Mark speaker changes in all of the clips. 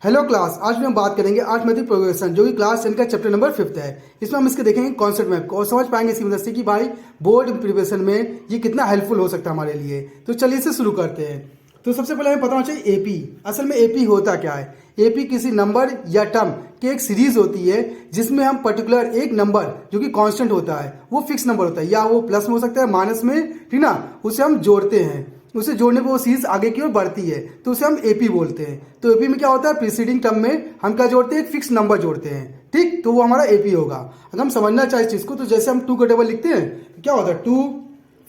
Speaker 1: Hello class, आज हम बात करेंगे अरिथमेटिक प्रोग्रेशन जो कि क्लास 10 का चैप्टर नंबर 5 है। इसमें हम इसके देखेंगे कॉन्सेप्ट मैप और समझ पाएंगे इसकी मदद से कि भाई बोर्ड प्रिपरेशन में ये कितना हेल्पफुल हो सकता है हमारे लिए। तो चलिए इसे शुरू करते हैं। तो सबसे पहले हमें पता होना चाहिए एपी। असल में एपी होता क्या है? एपी किसी नंबर या टर्म की एक सीरीज होती है जिसमें हम पर्टिकुलर एक नंबर जो कि कांस्टेंट होता है, वो फिक्स नंबर होता है, या वो प्लस में हो सकता है माइनस में, ठीक ना, उसे हम जोड़ते हैं। उसे जोड़ने पर वो सीरीज आगे की ओर बढ़ती है तो उसे हम एपी बोलते हैं। तो एपी में क्या होता है, प्रीसीडिंग टर्म में हम क्या जोड़ते हैं, एक फिक्स नंबर जोड़ते हैं, ठीक। तो वो हमारा एपी होगा। अगर हम समझना चाहे इस चीज को तो जैसे हम 2 का टेबल लिखते हैं तो क्या होता है 2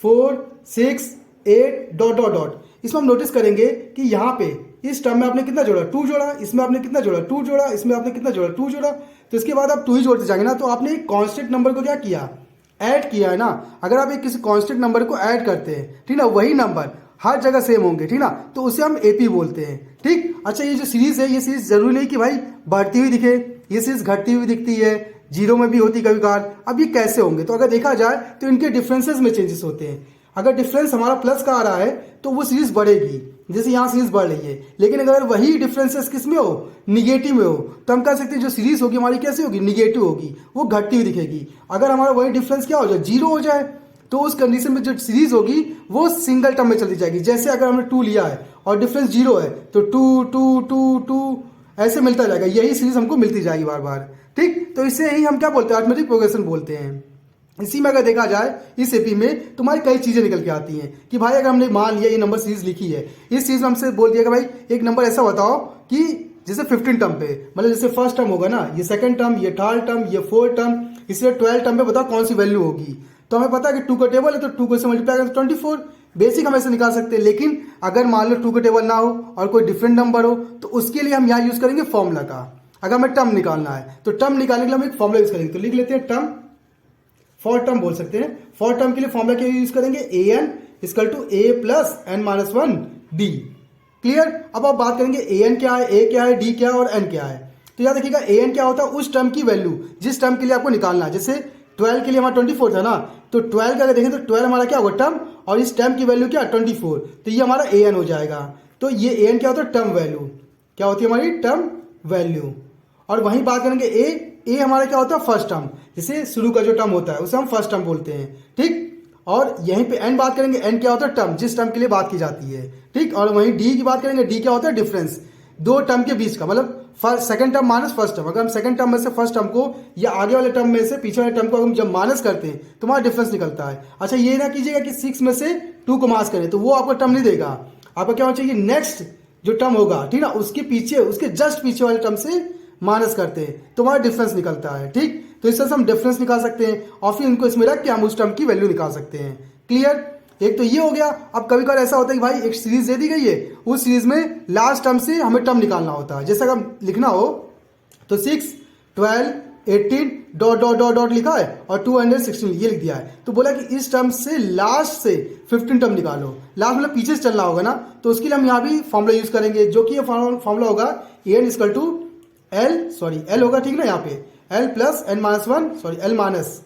Speaker 1: 4 6 8 डॉट डॉट डॉट। इसमें हम नोटिस करेंगे कि यहाँ पे इस टर्म में आपने कितना जोड़ा, 2 जोड़ा, इसमें आपने कितना जोड़ा, 2 जोड़ा, इसमें आपने कितना जोड़ा, 2 जोड़ा। तो इसके बाद आप 2 ही जोड़ते जाएंगे ना, तो आपने एक कांस्टेंट नंबर को क्या किया, ऐड किया है ना। अगर आप एक किसी कांस्टेंट नंबर को ऐड करते हैं, ठीक ना, वही नंबर हर जगह सेम होंगे, ठीक ना, तो उसे हम एपी बोलते हैं, ठीक। अच्छा, ये जो सीरीज है, ये सीरीज जरूरी नहीं कि भाई बढ़ती हुई दिखे, ये सीरीज घटती हुई दिखती है, जीरो में भी होती कभी कभार। अब ये कैसे होंगे, तो अगर देखा जाए तो इनके डिफरेंसेस में चेंजेस होते हैं। अगर डिफरेंस हमारा प्लस का आ रहा है तो वो सीरीज बढ़ेगी, जैसे यहाँ सीरीज बढ़ रही है। लेकिन अगर वही डिफरेंसेस किस में हो, निगेटिव में हो, तो हम कह सकते हैं जो सीरीज होगी हमारी कैसी होगी, निगेटिव होगी, वो घटती हुई दिखेगी। अगर हमारा वही डिफरेंस क्या हो जाए, जीरो हो जाए, तो उस कंडीशन में जो सीरीज होगी वो सिंगल टर्म में चली जाएगी। जैसे अगर हमने 2 लिया है और डिफरेंस 0 है तो 2 2 2 2 ऐसे मिलता जाएगा, यही सीरीज हमको मिलती जाएगी बार बार, ठीक। तो इसे ही हम क्या बोलते हैं, अरिथमेटिक प्रोग्रेशन बोलते हैं। इसी में अगर देखा जाए इस एपी में तुम्हारी कई चीजें निकल के आती हैं कि भाई अगर हमने मान लिया ये नंबर सीरीज लिखी है, इस चीज में हमसे बोल दिया कि भाई एक नंबर ऐसा बताओ कि जैसे 15 टर्म पे, मतलब जैसे फर्स्ट टर्म होगा ना, ये सेकंड टर्म, ये थर्ड टर्म, ये फोर्थ टर्म, इसलिए 12 टर्म पे बताओ कौन सी वैल्यू होगी। तो हमें पता है कि 2 का टेबल है तो 2 को से मल्टीप्लाई करें तो 24, बेसिक हम ऐसे निकाल सकते हैं। लेकिन अगर मान लो 2 का टेबल ना हो और कोई डिफरेंट नंबर हो तो उसके लिए हम यहाँ यूज करेंगे फॉर्मूला का। अगर हमें टर्म निकालना है तो टर्म निकालने के लिए हम एक फॉर्मूला यूज करेंगे। तो लिख लेते हैं टर्म, फॉर टर्म बोल सकते हैं। फॉर टर्म के लिए फॉर्मूला क्या यूज करेंगे, a n equal to a plus n minus 1 d. Clear. अब आप बात करेंगे ए एन क्या है, ए क्या है, डी क्या है और एन क्या है। तो याद रखिएगा ए एन क्या होता है, उस टर्म की वैल्यू जिस टर्म के लिए आपको निकालना है। जैसे 12 के लिए हमारा 24 था ना, तो 12 का अगर देखें तो 12 हमारा क्या होगा, टर्म, और इस टर्म की वैल्यू क्या 24, तो ये हमारा ए एन हो जाएगा। तो ये ए एन क्या होता है, टर्म वैल्यू, क्या होती है हमारी टर्म वैल्यू। और वहीं बात करेंगे ए हमारा क्या होता है, फर्स्ट टर्म, जैसे शुरू का जो टर्म होता है उसे हम फर्स्ट टर्म बोलते हैं, ठीक। और यहीं पे एन बात करेंगे, एन क्या होता है, टर्म, जिस टर्म के लिए बात की जाती है, ठीक। और वहीं डी की बात करेंगे, डी क्या होता है, डिफरेंस, दो टर्म के बीच का, मतलब second term minus first term. अगर हम सेकंड टर्म में से फर्स्ट टर्म को या आगे वाले टर्म में से पीछे वाले टर्म को हम जब माइनस करते हैं तो हमारा डिफरेंस निकलता है। अच्छा, ये ना कीजिएगा कि 6 में से 2 को माइनस करें, तो वो आपको टर्म नहीं देगा। आपका क्या होना चाहिए, नेक्स्ट जो टर्म होगा, ठीक ना, उसके पीछे, उसके जस्ट पीछे वाले टर्म से माइनस करते हैं तो हमारा डिफरेंस निकलता है, ठीक। तो इस तरह से हम डिफरेंस निकाल सकते हैं और फिर इनको इसमें रख के हम उस टर्म की वैल्यू निकाल सकते हैं। क्लियर। एक तो ये हो गया। अब कभी कभार ऐसा होता है कि भाई एक सीरीज दे दी गई है, उस सीरीज में लास्ट टर्म से हमें टर्म निकालना होता है। जैसे अगर लिखना हो तो 6 12 18 डॉट डॉट डॉट डॉट लिखा है और 216 ये लिख दिया है, तो बोला कि इस टर्म से लास्ट से 15 टर्म निकालो। लास्ट मतलब पीछे से चलना होगा ना, तो उसके लिए हम यहाँ भी फॉर्मूला यूज करेंगे, जो कि ये फॉर्मूला होगा a n equal to l होगा, ठीक ना, यहाँ पे l plus n minus 1 l minus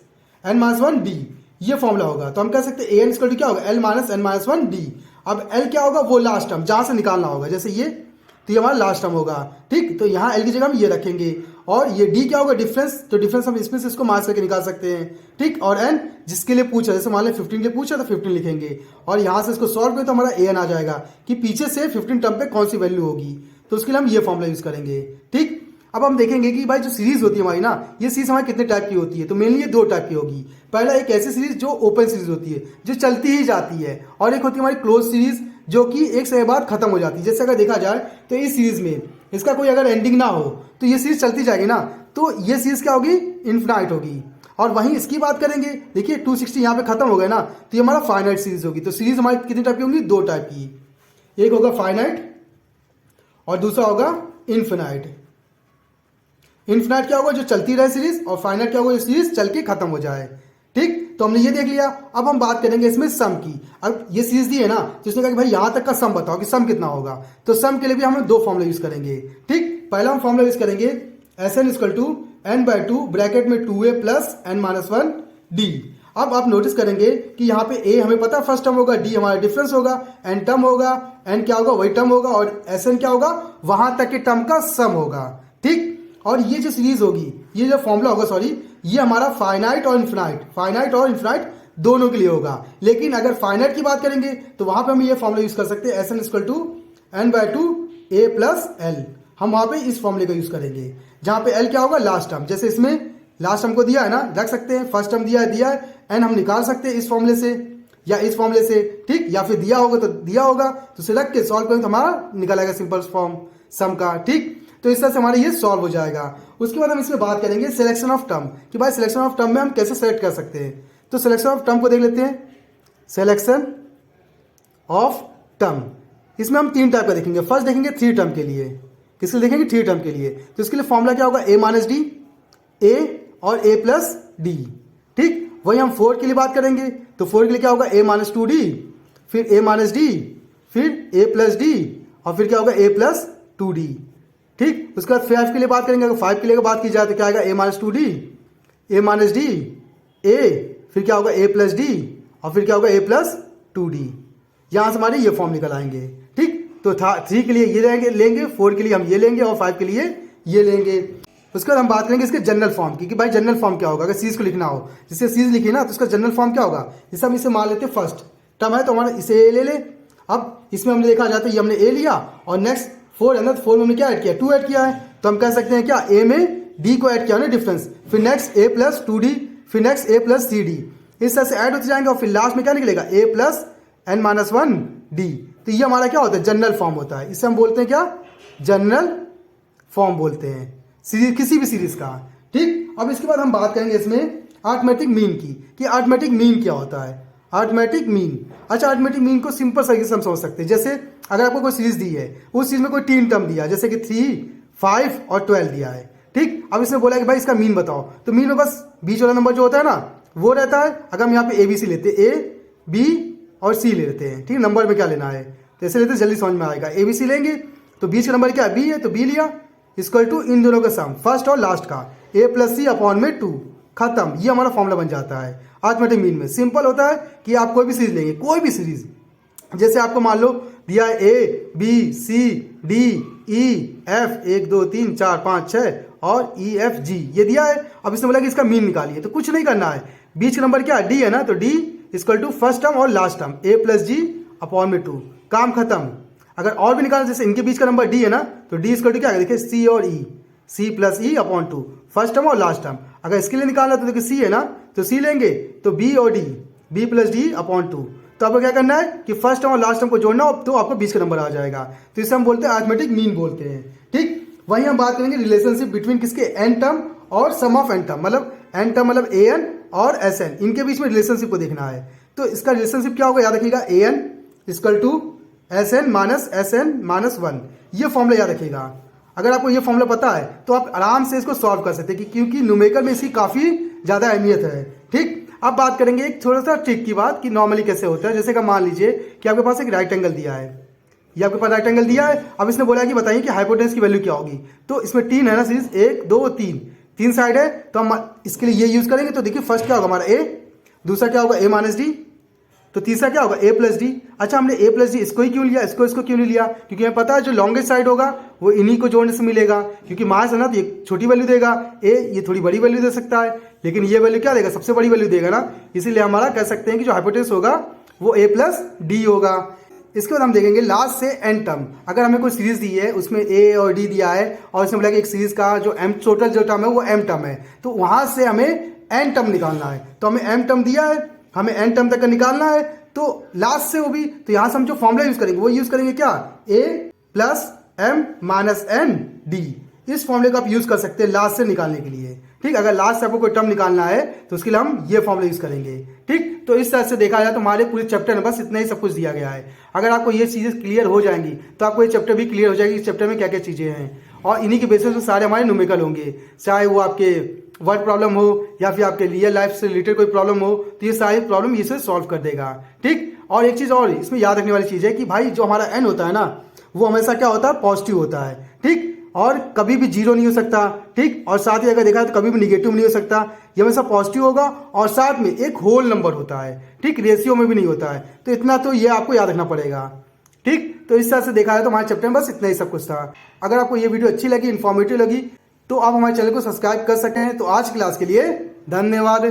Speaker 1: n minus 1 d, ये फॉर्मूला होगा। तो हम कह सकते हैं ए एन इक्वल टू क्या होगा, l minus n minus 1 d. अब एल क्या होगा, वो लास्ट टर्म जहां से निकालना होगा, जैसे ये, तो ये हमारा लास्ट टर्म होगा, ठीक। तो यहाँ एल की जगह हम ये रखेंगे। और ये डी क्या होगा, डिफरेंस, तो डिफरेंस हम इसमें से इसको माइनस करके निकाल सकते हैं, ठीक। और एन जिसके लिए पूछा, जैसे मान लें 15 के लिए पूछा तो 15 लिखेंगे, और यहाँ से इसको सॉल्व करें तो हमारा ए एन आ जाएगा कि पीछे से 15 टर्म पे कौन सी वैल्यू होगी। तो उसके लिए हम ये फॉर्मूला यूज करेंगे, ठीक। अब हम देखेंगे कि भाई जो सीरीज होती है हमारी ना, ये सीरीज हमारी कितने टाइप की होती है। तो मेनली ये 2 टाइप की होगी। पहला एक ऐसी सीरीज जो ओपन सीरीज होती है, जो चलती ही जाती है, और एक होती है हमारी क्लोज सीरीज जो कि एक समय बाद खत्म हो जाती है। जैसे अगर देखा जाए तो इस सीरीज में इसका कोई अगर एंडिंग ना हो तो ये सीरीज चलती जाएगी ना, तो ये सीरीज क्या होगी, इन्फिनाइट होगी। और वहीं इसकी बात करेंगे, देखिए 260 यहाँ पे खत्म हो गया ना, तो ये हमारा फाइनाइट सीरीज होगी। तो सीरीज हमारी कितनी टाइप की होंगी, 2 टाइप की, एक होगा फाइनाइट और दूसरा होगा इन्फिनाइट। इन्फिनाइट क्या होगा, जो चलती रहे सीरीज, और फाइनाइट क्या होगा, जो सीरीज चल के खत्म हो जाए, ठीक। तो हमने ये देख लिया। अब हम बात करेंगे इसमें सम की। अब ये सीरीज दी है ना, तो इसने कहा कि भाई यहां तक का सम बताओ कि सम कितना होगा। तो सम के लिए भी हम 2 फॉर्मूला यूज करेंगे, ठीक। पहला हम फॉर्मूला यूज करेंगे s n equal to n by 2 bracket में 2a plus n minus 1 d. अब आप नोटिस करेंगे कि यहाँ पे ए हमें पता फर्स्ट टर्म होगा, डी हमारा डिफरेंस होगा, एन टर्म होगा, एन क्या होगा वही टर्म होगा, और एस एन क्या होगा वहां तक के टर्म का सम होगा। ठीक, और ये जो सीरीज होगी, ये जो फॉर्मूला होगा सॉरी, ये हमारा फाइनाइट और इन्फिनाइट दोनों के लिए होगा। लेकिन अगर फाइनाइट की बात करेंगे तो वहां पे हम ये फॉर्मूला यूज कर सकते हैं, s n equal to n by two a plus l. हम वहां पे इस फॉर्मूले का यूज करेंगे जहां पे एल क्या होगा लास्ट टर्म, जैसे इसमें लास्ट टर्म को दिया है ना, रख सकते हैं, फर्स्ट टर्म दिया है, एन हम निकाल सकते हैं इस फॉर्मूले से या इस फॉर्मूले से। ठीक, या फिर दिया होगा तो उसे रख के सॉल्व करें तो हमारा निकल आएगा सिंपल फॉर्म सम का। ठीक, तो इस तरह से हमारा ये सॉल्व हो जाएगा। उसके बाद हम इसमें बात करेंगे सिलेक्शन ऑफ टर्म, कि भाई सिलेक्शन ऑफ टर्म में हम कैसे सेलेक्ट कर सकते हैं। तो सिलेक्शन ऑफ टर्म को देख लेते हैं। सिलेक्शन ऑफ टर्म, इसमें हम 3 टाइप का देखेंगे। फर्स्ट देखेंगे 3 टर्म के लिए, किसके देखेंगे 3 टर्म के लिए। तो इसके लिए फॉर्मूला क्या होगा, ए माइनस डी, ए और ए प्लस डी। ठीक, वही हम 4 के लिए बात करेंगे। तो 4 के लिए क्या होगा, ए माइनस 2d, फिर ए माइनस डी, फिर ए प्लस डी, और फिर क्या होगा ए प्लस 2d। ठीक, उसके बाद 5 के लिए बात करेंगे। अगर 5 के लिए बात की जाए तो क्या आएगा, ए माइनस 2d, ए माइनस डी, ए, फिर क्या होगा ए प्लस डी, और फिर क्या होगा ए प्लस 2d। यहां से हमारे ये फॉर्म निकल आएंगे। ठीक, तो 3 के लिए ये लेंगे, 4 के लिए हम ये लेंगे, और 5 के लिए ये लेंगे। उसके बाद हम बात करेंगे इसके जनरल फॉर्म की, कि भाई जनरल फॉर्म क्या होगा। अगर सीरीज को लिखना हो, जिससे सीरीज लिखी ना, तो उसका जनरल फॉर्म क्या होगा। जैसे हम इसे मान लेते हैं फर्स्ट टर्म है तो हमारा इसे ए ले ले। अब इसमें हमने देखा जाता है ये हमने ए लिया, और नेक्स्ट 4 है ना, 4 में हमने क्या ऐड किया, 2 ऐड किया है। तो हम कह सकते हैं क्या, ए में डी को ऐड किया ना डिफरेंस, फिर नेक्स्ट ए प्लस 2d, फिर नेक्स्ट ए प्लस 3d, इस तरह से ऐड होते जाएंगे, और फिर लास्ट में क्या निकलेगा, ए प्लस एन माइनस 1d। तो ये हमारा क्या होता है, जनरल फॉर्म होता है। इसे हम बोलते हैं क्या, जनरल फॉर्म बोलते हैं सीरीज, किसी भी सीरीज का। ठीक, अब इसके बाद हम बात करेंगे इसमें अरिथमेटिक मीन की, कि अरिथमेटिक मीन क्या होता है। अरिथमेटिक मीन, अच्छा अरिथमेटिक मीन को सिंपल तरीके से हम समझ सकते हैं। जैसे अगर आपको कोई सीरीज दी है, उस सीरीज में कोई 3 टर्म दिया, जैसे कि 3, 5 और 12 दिया है। ठीक, अब इसमें बोला कि भाई इसका मीन बताओ, तो मीन में बस बीच वाला नंबर जो होता है ना वो रहता है। अगर हम यहाँ पे ए बी सी लेते हैं, ए बी और सी ले लेते हैं, ठीक, नंबर में क्या लेना है तो ऐसे लेते हैं, जल्दी समझ में आएगा। ए बी सी लेंगे तो बीच का नंबर क्या है, बी है, तो बी लिया, इक्वल टू इन दोनों का सम फर्स्ट और लास्ट का, ए प्लस सी अपॉन में 2, खत्म। ये हमारा फॉर्मूला बन जाता है अरिथमेटिक मीन में। सिंपल होता है कि आप कोई भी सीरीज लेंगे, कोई भी सीरीज, जैसे आपको मान लो दिया है A B C D E F 1 2 3 4 5 6 और ई एफ जी, ये दिया है। अब इसने बोला कि इसका मीन निकालिए, तो कुछ नहीं करना है, बीच का नंबर क्या है, डी है ना, तो d equal to first term और last term a plus g upon में 2, काम खत्म। अगर और भी निकालना, जैसे इनके बीच का नंबर डी है ना, तो डी इक्वल टू क्या है, देखिए सी और e, c plus e upon 2, first term और लास्ट टर्म। अगर इसके लिए निकालना तो देखिए सी है ना, तो सी लेंगे तो बी और d, b plus d upon 2। तो आपको क्या करना है कि फर्स्ट टर्म और लास्ट टर्म को जोड़ना हो, तो आपको बीच का नंबर आ जाएगा। तो इसे हम बोलते हैं अरिथमेटिक मीन बोलते हैं। ठीक, वहीं हम बात करेंगे रिलेशनशिप बिटवीन किसके, एन टर्म और सम ऑफ एन टर्म, मतलब एन टर्म मतलब ए एन और एस एन, इनके बीच में रिलेशनशिप को देखना है। तो इसका रिलेशनशिप क्या होगा, याद रखिएगा, a n equal to s n minus 1, ये फॉर्मूला याद रखिएगा। अगर आपको ये फॉर्मूला पता है तो आप आराम से इसको सॉल्व कर सकते हैं, क्योंकि न्यूमेरिकल में इसकी काफ़ी ज़्यादा अहमियत है। ठीक, अब बात करेंगे एक थोड़ा सा ट्रिक की बात, कि नॉर्मली कैसे होता है। जैसे कि मान लीजिए कि आपके पास एक राइट एंगल दिया है, ये आपके पास राइट एंगल दिया है। अब इसने बोला कि बताइए कि हाइपोटेनस की वैल्यू क्या होगी। तो इसमें 3 है ना सीरीज, 1 2 3 साइड है, तो हम इसके लिए ये यूज करेंगे। तो देखिए फर्स्ट क्या होगा हमारा ए, दूसरा क्या होगा ए माइनस डी, तो तीसरा क्या होगा ए प्लस डी। अच्छा, हमने ए प्लस डी इसको ही क्यों लिया, इसको क्यों नहीं लिया, क्योंकि हमें पता है जो लॉन्गेस्ट साइड होगा वो इन्हीं को जोड़ने से मिलेगा, क्योंकि मास है ना, तो ये छोटी वैल्यू देगा ए, ये थोड़ी बड़ी वैल्यू दे सकता है, लेकिन ये वैल्यू क्या देगा, सबसे बड़ी वैल्यू देगा ना। इसीलिए हमारा कह सकते हैं कि जो हाइपोटेनस होगा वो ए प्लस डी होगा। इसके बाद हम देखेंगे लास्ट से एन टर्म। अगर हमें कोई सीरीज दी है, उसमें ए और डी दिया है, और इसमें बोला कि एक सीरीज का जो एम टोटल जो टर्म है वो एम टर्म है, तो वहां से हमें एन टर्म निकालना है। तो हमें एम टर्म दिया है, हमें एन टर्म तक का निकालना है, तो लास्ट से वो भी, तो यहां से हम जो फॉर्मूला यूज करेंगे वो यूज करेंगे क्या, a plus m minus n d. इस फॉर्मूले को आप यूज कर सकते हैं लास्ट से निकालने के लिए। ठीक, अगर लास्ट से आपको कोई टर्म निकालना है तो उसके लिए हम ये फॉर्मूला यूज करेंगे। ठीक, तो इस तरह से देखा जाए तो हमारे पूरे चैप्टर में बस इतना ही सब कुछ दिया गया है। अगर आपको ये चीजें क्लियर हो जाएंगी तो आपको ये चैप्टर भी क्लियर हो जाएगी, इस चैप्टर में क्या क्या चीजें हैं, और इन्हीं के बेसिस पे सारे हमारे न्यूमेरिकल होंगे, चाहे वो आपके वर्ड प्रॉब्लम हो या फिर आपके रियल लाइफ से रिलेटेड कोई प्रॉब्लम हो, तो ये सारी प्रॉब्लम इसे सॉल्व कर देगा। ठीक, और एक चीज और इसमें याद रखने वाली चीज है कि भाई जो हमारा एन होता है ना, वो हमेशा क्या होता है, पॉजिटिव होता है। ठीक, और कभी भी जीरो नहीं हो सकता, ठीक। और साथ ही अगर देखा तो कभी भी निगेटिव नहीं हो सकता, ये हमेशा पॉजिटिव होगा और साथ में एक होल नंबर होता है, ठीक, रेशियो में भी नहीं होता है। तो इतना तो ये आपको याद रखना पड़ेगा, ठीक। तो इस तरह से देखा है तो हमारे चैप्टर में बस इतना ही सब कुछ था। अगर आपको ये वीडियो अच्छी लगी, इन्फॉर्मेटिव लगी, तो आप हमारे चैनल को सब्सक्राइब कर सकते हैं। तो आज क्लास के लिए धन्यवाद।